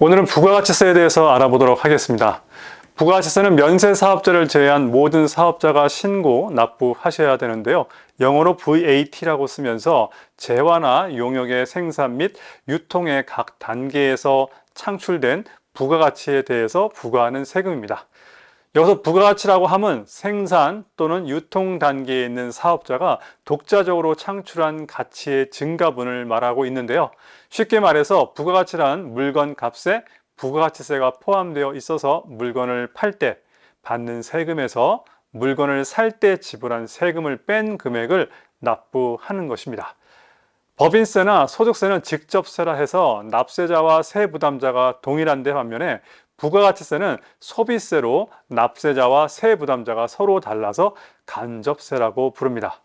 오늘은 부가가치세에 대해서 알아보도록 하겠습니다. 부가가치세는 면세사업자를 제외한 모든 사업자가 신고, 납부하셔야 되는데요. 영어로 VAT라고 쓰면서 재화나 용역의 생산 및 유통의 각 단계에서 창출된 부가가치에 대해서 부과하는 세금입니다. 여기서 부가가치라고 하면 생산 또는 유통 단계에 있는 사업자가 독자적으로 창출한 가치의 증가분을 말하고 있는데요. 쉽게 말해서 부가가치란 물건 값에 부가가치세가 포함되어 있어서 물건을 팔 때 받는 세금에서 물건을 살 때 지불한 세금을 뺀 금액을 납부하는 것입니다. 법인세나 소득세는 직접세라 해서 납세자와 세부담자가 동일한데 반면에 부가가치세는 소비세로 납세자와 세부담자가 서로 달라서 간접세라고 부릅니다.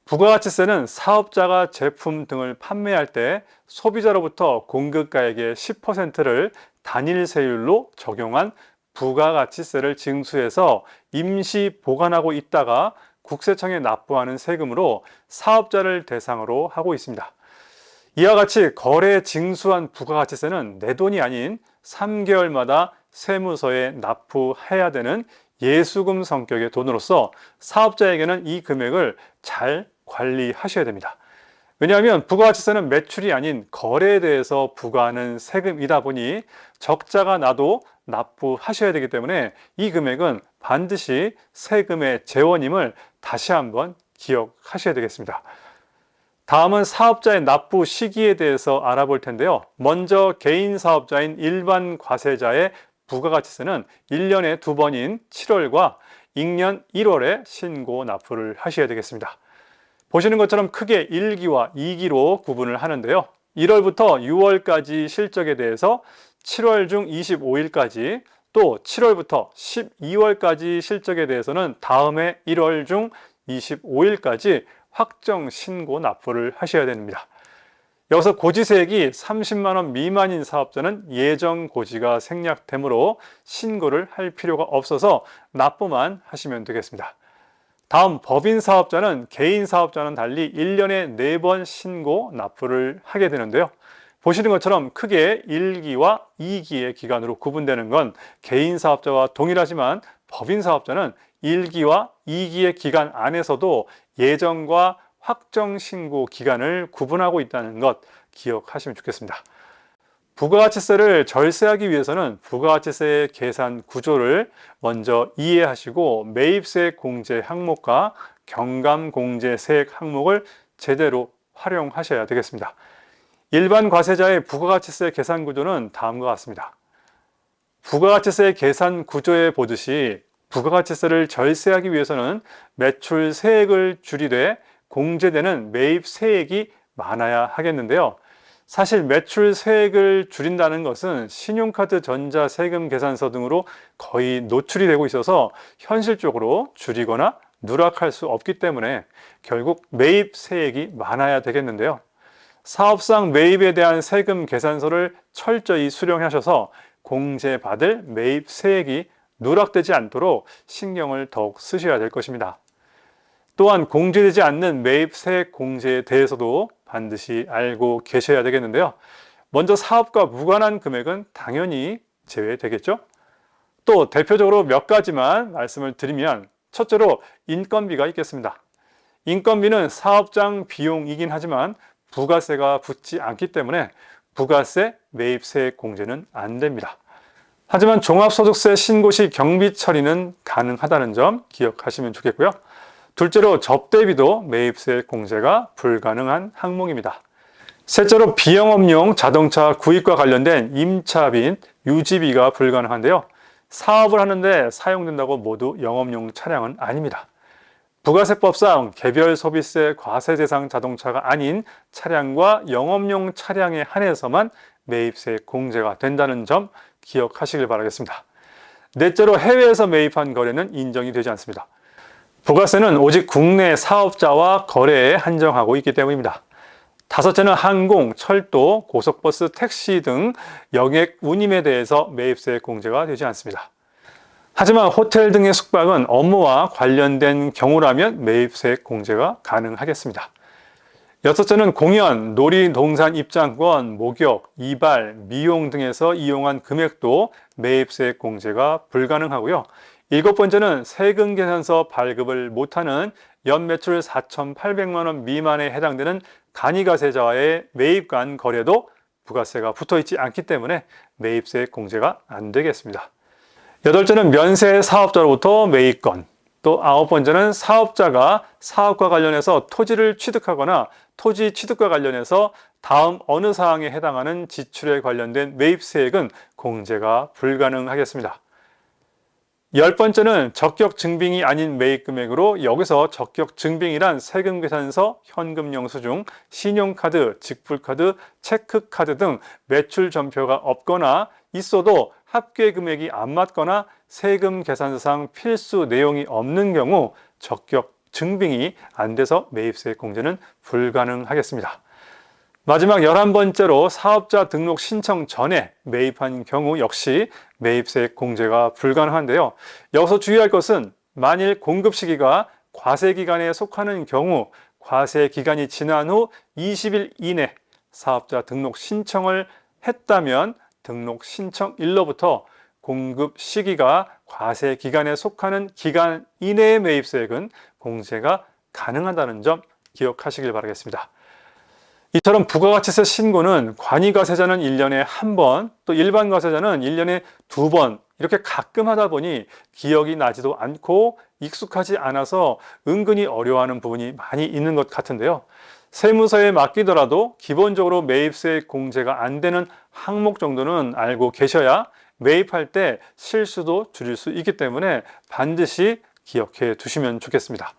부가가치세는 사업자가 제품 등을 판매할 때 소비자로부터 공급가액의 10%를 단일세율로 적용한 부가가치세를 징수해서 임시 보관하고 있다가 국세청에 납부하는 세금으로 사업자를 대상으로 하고 있습니다. 이와 같이 거래에 징수한 부가가치세는 내 돈이 아닌 3개월마다 세무서에 납부해야 되는 예수금 성격의 돈으로서 사업자에게는 이 금액을 잘 관리하셔야 됩니다. 왜냐하면 부가가치세는 매출이 아닌 거래에 대해서 부과하는 세금이다 보니 적자가 나도 납부하셔야 되기 때문에 이 금액은 반드시 세금의 재원임을 다시 한번 기억하셔야 되겠습니다. 다음은 사업자의 납부 시기에 대해서 알아볼 텐데요. 먼저 개인 사업자인 일반 과세자의 부가가치세는 1년에 2번인 7월과 익년 1월에 신고 납부를 하셔야 되겠습니다. 보시는 것처럼 크게 1기와 2기로 구분을 하는데요. 1월부터 6월까지 실적에 대해서 7월 중 25일까지 또 7월부터 12월까지 실적에 대해서는 다음해 1월 중 25일까지 확정 신고 납부를 하셔야 됩니다. 여기서 고지세액이 30만 원 미만인 사업자는 예정 고지가 생략되므로 신고를 할 필요가 없어서 납부만 하시면 되겠습니다. 다음 법인 사업자는 개인 사업자는 달리 1년에 4번 신고 납부를 하게 되는데요. 보시는 것처럼 크게 1기와 2기의 기간으로 구분되는 건 개인 사업자와 동일하지만 법인 사업자는 1기와 2기의 기간 안에서도 예정과 확정 신고 기간을 구분하고 있다는 것 기억하시면 좋겠습니다. 부가가치세를 절세하기 위해서는 부가가치세의 계산 구조를 먼저 이해하시고 매입세 공제 항목과 경감 공제 세액 항목을 제대로 활용하셔야 되겠습니다. 일반 과세자의 부가가치세 계산 구조는 다음과 같습니다. 부가가치세 계산 구조에 보듯이 부가가치세를 절세하기 위해서는 매출 세액을 줄이되 공제되는 매입 세액이 많아야 하겠는데요. 사실 매출 세액을 줄인다는 것은 신용카드 전자세금 계산서 등으로 거의 노출이 되고 있어서 현실적으로 줄이거나 누락할 수 없기 때문에 결국 매입 세액이 많아야 되겠는데요. 사업상 매입에 대한 세금 계산서를 철저히 수령하셔서 공제받을 매입 세액이 누락되지 않도록 신경을 더욱 쓰셔야 될 것입니다. 또한 공제되지 않는 매입 세액 공제에 대해서도 반드시 알고 계셔야 되겠는데요. 먼저 사업과 무관한 금액은 당연히 제외되겠죠. 또 대표적으로 몇 가지만 말씀을 드리면 첫째로 인건비가 있겠습니다. 인건비는 사업장 비용이긴 하지만 부가세가 붙지 않기 때문에 부가세, 매입세액 공제는 안 됩니다. 하지만 종합소득세 신고 시 경비 처리는 가능하다는 점 기억하시면 좋겠고요. 둘째로 접대비도 매입세 공제가 불가능한 항목입니다. 셋째로 비영업용 자동차 구입과 관련된 임차 및 유지비가 불가능한데요. 사업을 하는데 사용된다고 모두 영업용 차량은 아닙니다. 부가세법상 개별 소비세 과세 대상 자동차가 아닌 차량과 영업용 차량에 한해서만 매입세 공제가 된다는 점 기억하시길 바라겠습니다. 넷째로 해외에서 매입한 거래는 인정이 되지 않습니다. 부가세는 오직 국내 사업자와 거래에 한정하고 있기 때문입니다. 다섯째는 항공, 철도, 고속버스, 택시 등 여객 운임에 대해서 매입세 공제가 되지 않습니다. 하지만 호텔 등의 숙박은 업무와 관련된 경우라면 매입세 공제가 가능하겠습니다. 여섯째는 공연, 놀이동산 입장권, 목욕, 이발, 미용 등에서 이용한 금액도 매입세 공제가 불가능하고요. 일곱 번째는 세금 계산서 발급을 못하는 연매출 4,800만 원 미만에 해당되는 간이가세자와의 매입 간 거래도 부가세가 붙어 있지 않기 때문에 매입세 공제가 안 되겠습니다. 여덟째는 면세 사업자로부터 매입권, 또 아홉 번째는 사업자가 사업과 관련해서 토지를 취득하거나 토지 취득과 관련해서 다음 어느 사항에 해당하는 지출에 관련된 매입세액은 공제가 불가능하겠습니다. 열 번째는 적격 증빙이 아닌 매입 금액으로, 여기서 적격 증빙이란 세금 계산서, 현금 영수증, 신용카드, 직불카드, 체크카드 등 매출 전표가 없거나 있어도 합계 금액이 안 맞거나 세금 계산서상 필수 내용이 없는 경우 적격 증빙이 안 돼서 매입세 공제는 불가능하겠습니다. 마지막 11번째로 사업자 등록 신청 전에 매입한 경우 역시 매입세 공제가 불가능한데요. 여기서 주의할 것은 만일 공급 시기가 과세 기간에 속하는 경우 과세 기간이 지난 후 20일 이내 사업자 등록 신청을 했다면 등록 신청일로부터 공급 시기가 과세 기간에 속하는 기간 이내의 매입세액은 공제가 가능하다는 점 기억하시길 바라겠습니다. 이처럼 부가가치세 신고는 관이가세자는 1년에 한 번, 또 일반 과세자는 1년에 두 번 이렇게 가끔 하다 보니 기억이 나지도 않고 익숙하지 않아서 은근히 어려워하는 부분이 많이 있는 것 같은데요. 세무서에 맡기더라도 기본적으로 매입세 공제가 안 되는 항목 정도는 알고 계셔야 매입할 때 실수도 줄일 수 있기 때문에 반드시 기억해 두시면 좋겠습니다.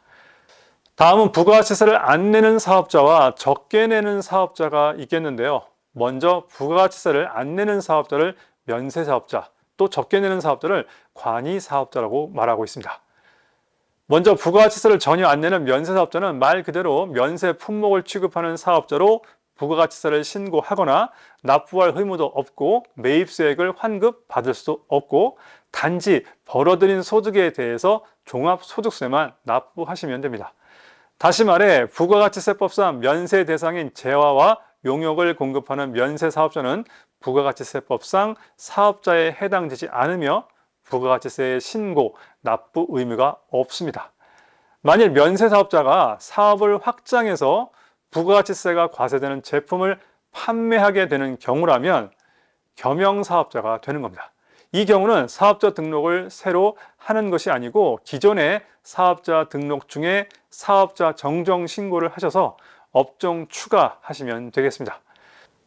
다음은 부가가치세를 안 내는 사업자와 적게 내는 사업자가 있겠는데요. 먼저 부가가치세를 안 내는 사업자를 면세사업자, 또 적게 내는 사업자를 관이사업자라고 말하고 있습니다. 먼저 부가가치세를 전혀 안 내는 면세사업자는 말 그대로 면세 품목을 취급하는 사업자로 부가가치세를 신고하거나 납부할 의무도 없고 매입세액을 환급받을 수도 없고 단지 벌어들인 소득에 대해서 종합소득세만 납부하시면 됩니다. 다시 말해 부가가치세법상 면세 대상인 재화와 용역을 공급하는 면세사업자는 부가가치세법상 사업자에 해당되지 않으며 부가가치세의 신고, 납부 의무가 없습니다. 만일 면세사업자가 사업을 확장해서 부가가치세가 과세되는 제품을 판매하게 되는 경우라면 겸용사업자가 되는 겁니다. 이 경우는 사업자 등록을 새로 하는 것이 아니고 기존의 사업자 등록 중에 사업자 정정 신고를 하셔서 업종 추가하시면 되겠습니다.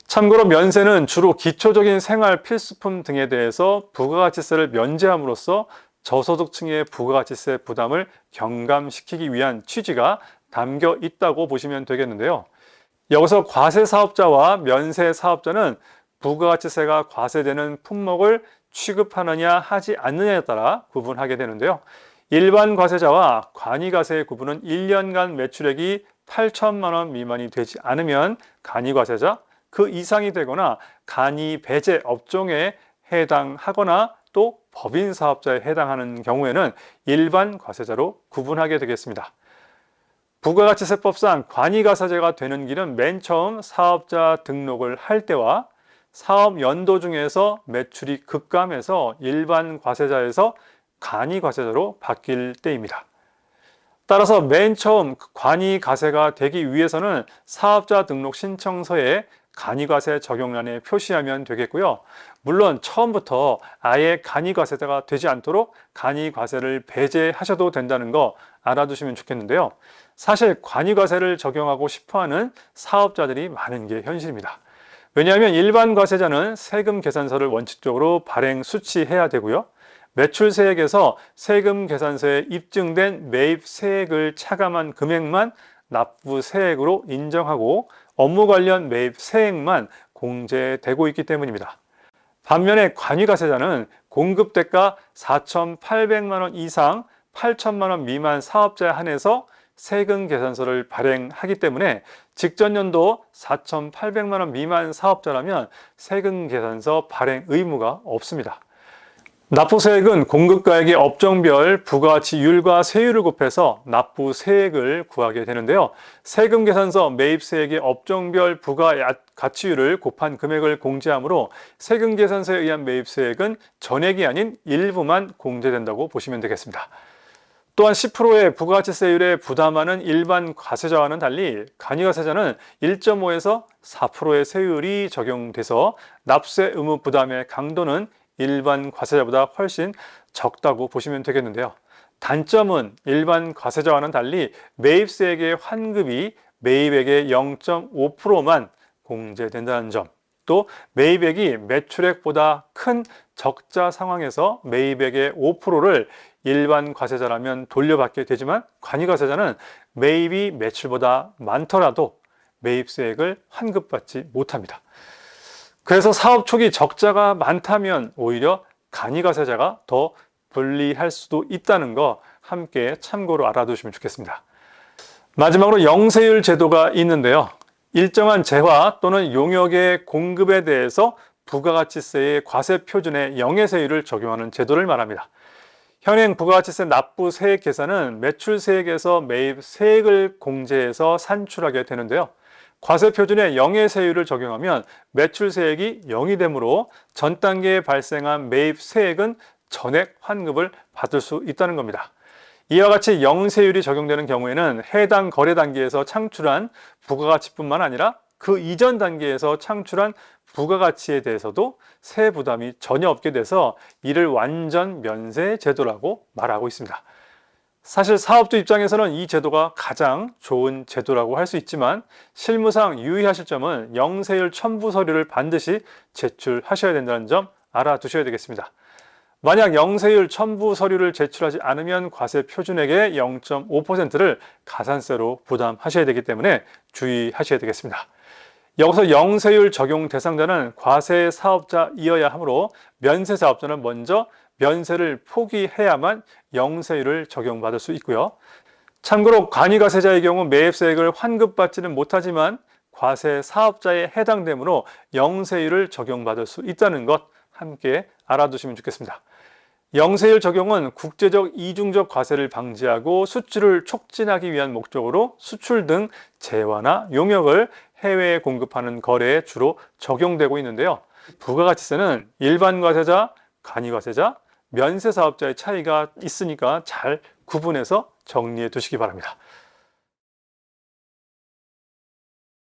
참고로 면세는 주로 기초적인 생활 필수품 등에 대해서 부가가치세를 면제함으로써 저소득층의 부가가치세 부담을 경감시키기 위한 취지가 담겨 있다고 보시면 되겠는데요. 여기서 과세사업자와 면세사업자는 부가가치세가 과세되는 품목을 취급하느냐 하지 않느냐에 따라 구분하게 되는데요. 일반 과세자와 관이과세의 구분은 1년간 매출액이 8천만 원 미만이 되지 않으면 간이과세자, 그 이상이 되거나 간이 배제 업종에 해당하거나 또 법인 사업자에 해당하는 경우에는 일반 과세자로 구분하게 되겠습니다. 부가가치세법상 관이과세자가 되는 길은 맨 처음 사업자 등록을 할 때와 사업 연도 중에서 매출이 급감해서 일반 과세자에서 간이과세자로 바뀔 때입니다. 따라서 맨 처음 관이과세가 되기 위해서는 사업자 등록 신청서에 간이과세 적용란에 표시하면 되겠고요. 물론 처음부터 아예 간이과세자가 되지 않도록 간이과세를 배제하셔도 된다는 거 알아두시면 좋겠는데요. 사실 관이과세를 적용하고 싶어하는 사업자들이 많은 게 현실입니다. 왜냐하면 일반 과세자는 세금 계산서를 원칙적으로 발행 수취해야 되고요. 매출세액에서 세금 계산서에 입증된 매입세액을 차감한 금액만 납부세액으로 인정하고 업무 관련 매입세액만 공제되고 있기 때문입니다. 반면에 관이과세자는 공급대가 4,800만 원 이상 8천만 원 미만 사업자에 한해서 세금 계산서를 발행하기 때문에 직전 연도 4,800만 원 미만 사업자라면 세금 계산서 발행 의무가 없습니다. 납부세액은 공급가액의 업종별 부가가치율과 세율을 곱해서 납부세액을 구하게 되는데요. 세금계산서 매입세액의 업종별 부가가치율을 곱한 금액을 공제하므로 세금계산서에 의한 매입세액은 전액이 아닌 일부만 공제된다고 보시면 되겠습니다. 또한 10%의 부가가치세율에 부담하는 일반 과세자와는 달리 간이과세자는 1.5에서 4%의 세율이 적용돼서 납세 의무 부담의 강도는 일반 과세자보다 훨씬 적다고 보시면 되겠는데요. 단점은 일반 과세자와는 달리 매입세액의 환급이 매입액의 0.5%만 공제된다는 점, 또 매입액이 매출액보다 큰 적자 상황에서 매입액의 5%를 일반 과세자라면 돌려받게 되지만 간이과세자는 매입이 매출보다 많더라도 매입세액을 환급받지 못합니다. 그래서 사업 초기 적자가 많다면 오히려 간이과세자가 더 불리할 수도 있다는 거 함께 참고로 알아두시면 좋겠습니다. 마지막으로 영세율 제도가 있는데요. 일정한 재화 또는 용역의 공급에 대해서 부가가치세의 과세 표준의 영해세율을 적용하는 제도를 말합니다. 현행 부가가치세 납부세액 계산은 매출세액에서 매입세액을 공제해서 산출하게 되는데요. 과세표준의 영해세율을 적용하면 매출세액이 0이 되므로 전 단계에 발생한 매입세액은 전액 환급을 받을 수 있다는 겁니다. 이와 같이 영세율이 적용되는 경우에는 해당 거래 단계에서 창출한 부가가치뿐만 아니라 그 이전 단계에서 창출한 부가가치에 대해서도 세 부담이 전혀 없게 돼서 이를 완전 면세 제도라고 말하고 있습니다. 사실 사업주 입장에서는 이 제도가 가장 좋은 제도라고 할 수 있지만 실무상 유의하실 점은 영세율 첨부 서류를 반드시 제출하셔야 된다는 점 알아두셔야 되겠습니다. 만약 영세율 첨부 서류를 제출하지 않으면 과세 표준액의 0.5%를 가산세로 부담하셔야 되기 때문에 주의하셔야 되겠습니다. 여기서 영세율 적용 대상자는 과세 사업자이어야 하므로 면세 사업자는 먼저 면세를 포기해야만 영세율을 적용받을 수 있고요. 참고로 간이과세자의 경우 매입세액을 환급받지는 못하지만 과세 사업자에 해당되므로 영세율을 적용받을 수 있다는 것 함께 알아두시면 좋겠습니다. 영세율 적용은 국제적 이중적 과세를 방지하고 수출을 촉진하기 위한 목적으로 수출 등 재화나 용역을 해외에 공급하는 거래에 주로 적용되고 있는데요. 부가가치세는 일반 과세자, 간이과세자, 면세 사업자의 차이가 있으니까 잘 구분해서 정리해 두시기 바랍니다.